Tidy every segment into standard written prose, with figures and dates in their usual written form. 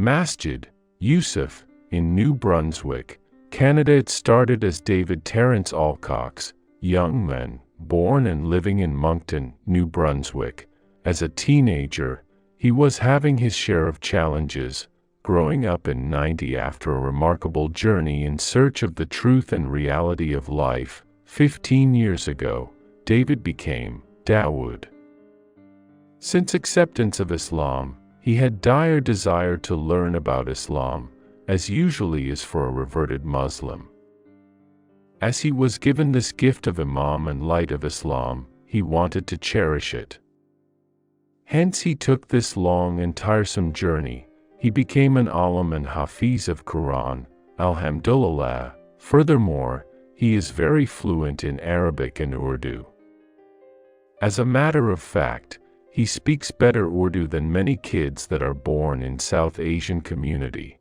Masjid, Yusuf, in New Brunswick, Canada. It started as David Terrence Alcock's young man, born and living in Moncton, New Brunswick. As a teenager, he was having his share of challenges, growing up in '90 after a remarkable journey in search of the truth and reality of life. 15 years ago, David became Dawood. Since acceptance of Islam, he had dire desire to learn about Islam, as usually is for a reverted Muslim. As he was given this gift of Imam and light of Islam, he wanted to cherish it. Hence he took this long and tiresome journey. He became an alim and hafiz of Quran, alhamdulillah. Furthermore, he is very fluent in Arabic and Urdu. As a matter of fact, he speaks better Urdu than many kids that are born in South Asian community.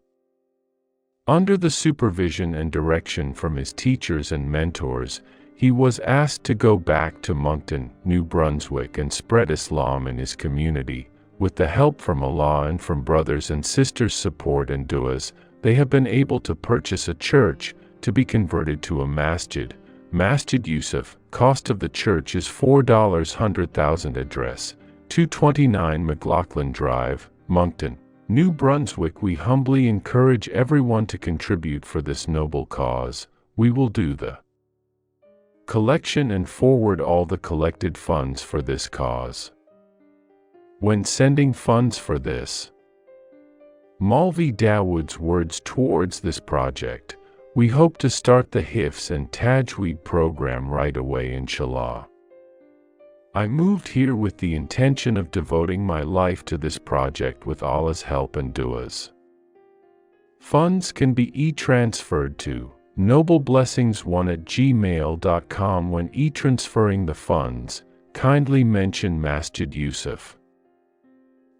Under the supervision and direction from his teachers and mentors, he was asked to go back to Moncton, New Brunswick and spread Islam in his community. With the help from Allah and from brothers and sisters' support and du'as, they have been able to purchase a church, to be converted to a masjid. Masjid Yusuf. Cost of the church is $4. 100,000. Address: 229 McLaughlin Drive, Moncton, New Brunswick. We humbly encourage everyone to contribute for this noble cause. We will do the collection and forward all the collected funds for this cause. When sending funds for this Maulvi Dawood's words towards this project, we hope to start the Hifz and Tajweed program right away, inshallah. I moved here with the intention of devoting my life to this project with Allah's help and du'as. Funds can be e-transferred to nobleblessings1@gmail.com. When e-transferring the funds, kindly mention Masjid Yusuf.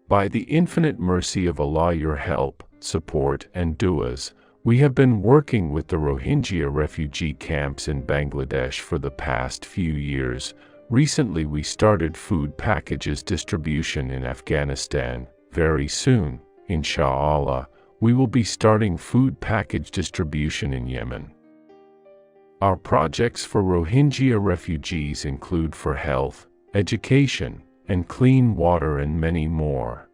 By the infinite mercy of Allah, your help, support, and du'as, we have been working with the Rohingya refugee camps in Bangladesh for the past few years. Recently we started food packages distribution in Afghanistan. Very soon, inshallah, we will be starting food package distribution in Yemen. Our projects for Rohingya refugees include for health, education, and clean water and many more.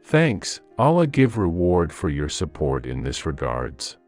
Thanks, Allah give reward for your support in this regards.